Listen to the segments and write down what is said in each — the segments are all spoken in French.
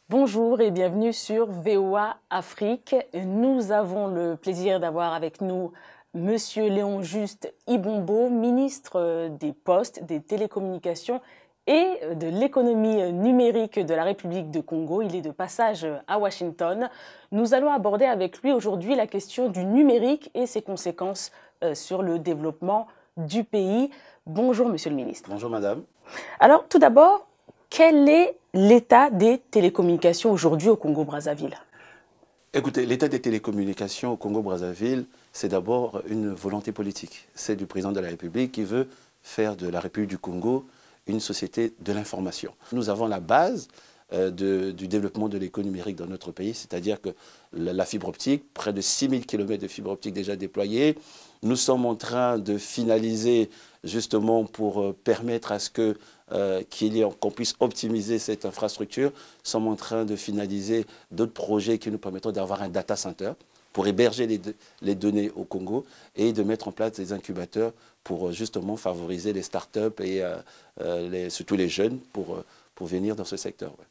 Bonjour et bienvenue sur VOA Afrique. Nous avons le plaisir d'avoir avec nous Monsieur Léon Juste Ibombo, ministre des Postes, des Télécommunications et de l'économie numérique de la République de Congo. Il est de passage à Washington. Nous allons aborder avec lui aujourd'hui la question du numérique et ses conséquences sur le développement du pays. Bonjour Monsieur le ministre. Bonjour Madame. Alors tout d'abord, quel est l'état des télécommunications aujourd'hui au Congo-Brazzaville? Écoutez, l'état des télécommunications au Congo-Brazzaville, c'est d'abord une volonté politique. C'est du président de la République qui veut faire de la République du Congo une société de l'information. Nous avons la base du développement de l'économie numérique dans notre pays, c'est-à-dire que la fibre optique, près de 6000 km de fibre optique déjà déployée. Nous sommes en train de finaliser justement pour permettre à ce que qu'on puisse optimiser cette infrastructure. Nous sommes en train de finaliser d'autres projets qui nous permettront d'avoir un data center pour héberger les données au Congo et de mettre en place des incubateurs pour justement favoriser les startups et surtout les jeunes pour venir dans ce secteur. Ouais.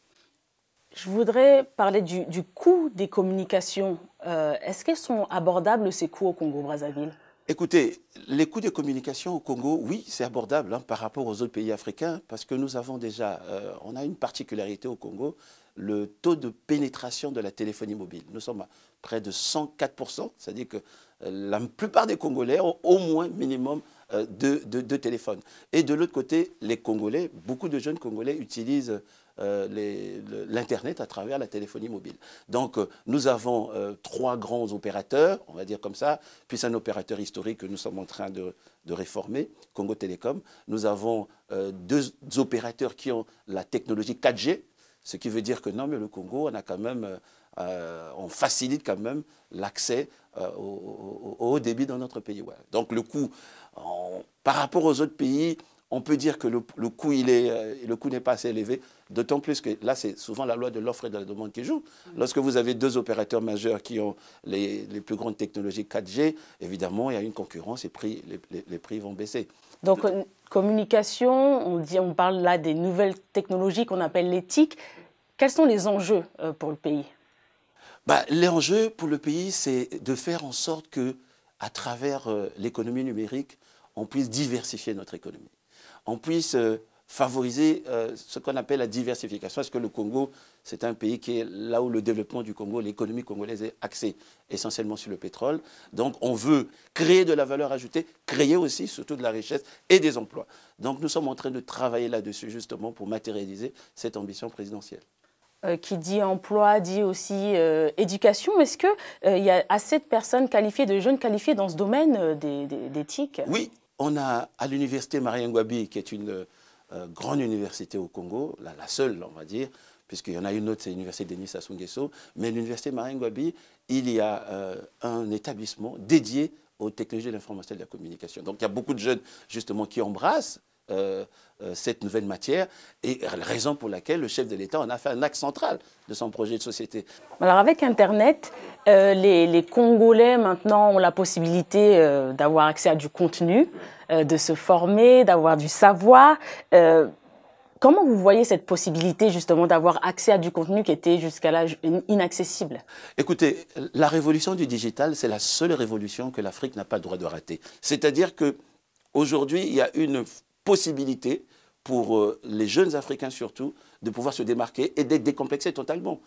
Je voudrais parler du coût des communications. Est-ce qu'elles sont abordables, ces coûts au Congo-Brazzaville? Écoutez, les coûts de communication au Congo, oui, c'est abordable par rapport aux autres pays africains parce que nous avons déjà, on a une particularité au Congo, le taux de pénétration de la téléphonie mobile. Nous sommes à près de 104%, c'est-à-dire que la plupart des Congolais ont au moins minimum deux téléphones. Et de l'autre côté, les Congolais, beaucoup de jeunes Congolais utilisent l'Internet à travers la téléphonie mobile. Donc, nous avons trois grands opérateurs, on va dire comme ça, puis un opérateur historique que nous sommes en train de réformer, Congo Télécom. Nous avons deux opérateurs qui ont la technologie 4G, ce qui veut dire que non, mais le Congo, on a quand même, on facilite quand même l'accès au haut débit dans notre pays. Ouais. Donc, le coût, par rapport aux autres pays, on peut dire que le coût n'est pas assez élevé, d'autant plus que là, c'est souvent la loi de l'offre et de la demande qui joue. Lorsque vous avez deux opérateurs majeurs qui ont les plus grandes technologies 4G, évidemment, il y a une concurrence et les prix vont baisser. Donc, communication, on parle là des nouvelles technologies qu'on appelle les TIC. Quels sont les enjeux pour le pays? L'enjeu pour le pays, c'est de faire en sorte que, à travers l'économie numérique, on puisse diversifier notre économie. On puisse favoriser ce qu'on appelle la diversification. Parce que le Congo, c'est un pays qui est là où le développement du Congo, l'économie congolaise est axée essentiellement sur le pétrole. Donc on veut créer de la valeur ajoutée, créer aussi surtout de la richesse et des emplois. Donc nous sommes en train de travailler là-dessus justement pour matérialiser cette ambition présidentielle. Qui dit emploi, dit aussi éducation. Est-ce qu'il y a assez de personnes qualifiées, de jeunes qualifiés dans ce domaine des TIC? Oui. On a à l'université Marien-Ngouabi, qui est une grande université au Congo, la seule, on va dire, puisqu'il y en a une autre, c'est l'université Denis Sassou Nguesso, mais l'université Marien-Ngouabi, il y a un établissement dédié aux technologies de l'information et de la communication. Donc il y a beaucoup de jeunes, justement, qui embrassent cette nouvelle matière et raison pour laquelle le chef de l'État en a fait un axe central de son projet de société. Alors avec Internet, les Congolais maintenant ont la possibilité d'avoir accès à du contenu, de se former, d'avoir du savoir. Comment vous voyez cette possibilité justement d'avoir accès à du contenu qui était jusqu'à là inaccessible? Écoutez, la révolution du digital, c'est la seule révolution que l'Afrique n'a pas le droit de rater. C'est-à-dire qu'aujourd'hui, il y a une possibilité pour les jeunes Africains surtout de pouvoir se démarquer et d'être décomplexés totalement.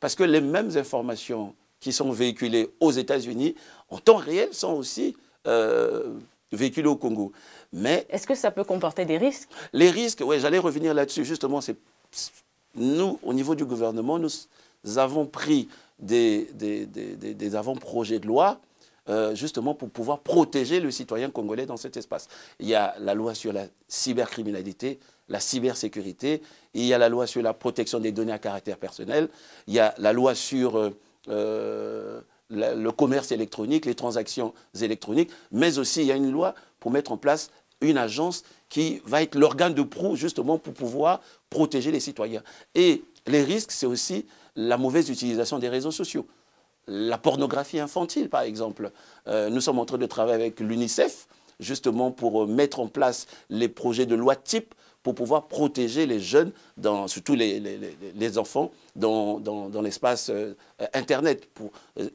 Parce que les mêmes informations qui sont véhiculées aux États-Unis en temps réel sont aussi véhiculées au Congo. Mais est-ce que ça peut comporter des risques? Les risques, oui, j'allais revenir là-dessus. Justement, nous, au niveau du gouvernement, nous avons pris des avant-projets de loi justement pour pouvoir protéger le citoyen congolais dans cet espace. Il y a la loi sur la cybercriminalité, la cybersécurité, il y a la loi sur la protection des données à caractère personnel, il y a la loi sur le commerce électronique, les transactions électroniques, mais aussi il y a une loi pour mettre en place une agence qui va être l'organe de proue justement pour pouvoir protéger les citoyens. Et les risques, c'est aussi la mauvaise utilisation des réseaux sociaux. La pornographie infantile, par exemple. Nous sommes en train de travailler avec l'UNICEF, justement pour mettre en place les projets de loi type pour pouvoir protéger les jeunes, surtout les enfants, dans l'espace Internet,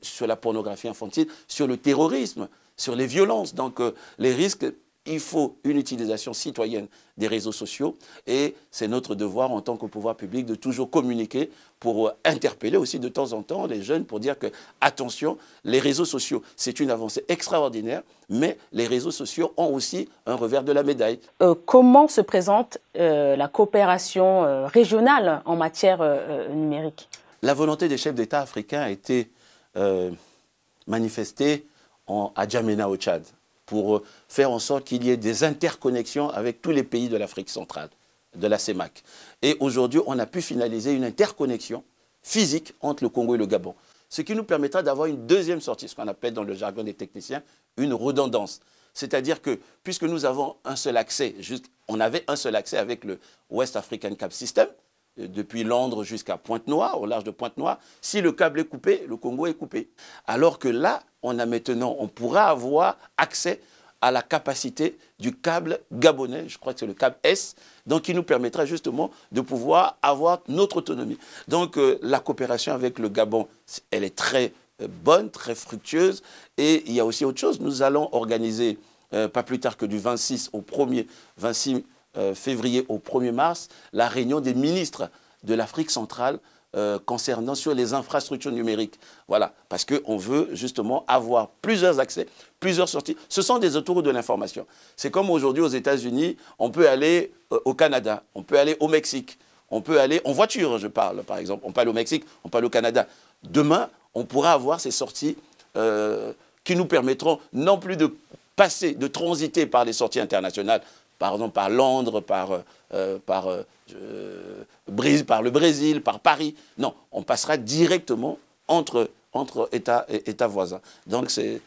sur la pornographie infantile, sur le terrorisme, sur les violences. Donc les risques, il faut une utilisation citoyenne des réseaux sociaux et c'est notre devoir en tant que pouvoir public de toujours communiquer pour interpeller aussi de temps en temps les jeunes pour dire que, attention, les réseaux sociaux, c'est une avancée extraordinaire, mais les réseaux sociaux ont aussi un revers de la médaille. Comment se présente la coopération régionale en matière numérique? La volonté des chefs d'État africains a été manifestée à N'Djamena au Tchad, pour faire en sorte qu'il y ait des interconnexions avec tous les pays de l'Afrique centrale, de la CEMAC. Et aujourd'hui, on a pu finaliser une interconnexion physique entre le Congo et le Gabon, ce qui nous permettra d'avoir une deuxième sortie, ce qu'on appelle dans le jargon des techniciens, une redondance. C'est-à-dire que, puisque nous avons un seul accès, on avait un seul accès avec le West African Cable System, depuis Londres jusqu'à Pointe-Noire, au large de Pointe-Noire, si le câble est coupé, le Congo est coupé. Alors que là, on pourra avoir accès à la capacité du câble gabonais, je crois que c'est le câble S, donc qui nous permettra justement de pouvoir avoir notre autonomie. Donc la coopération avec le Gabon, elle est très bonne, très fructueuse, et il y a aussi autre chose, nous allons organiser, pas plus tard que du 26 février au 1er mars, la réunion des ministres de l'Afrique centrale concernant sur les infrastructures numériques. Voilà, parce qu'on veut justement avoir plusieurs accès, plusieurs sorties. Ce sont des autoroutes de l'information. C'est comme aujourd'hui aux États-Unis, on peut aller au Canada, on peut aller au Mexique, on peut aller en voiture, je parle par exemple. On peut aller au Mexique, on peut aller au Canada. Demain, on pourra avoir ces sorties qui nous permettront non plus de passer, de transiter par les sorties internationales, par exemple par Londres, par le Brésil, par Paris. Non, on passera directement entre États voisins. Donc c'est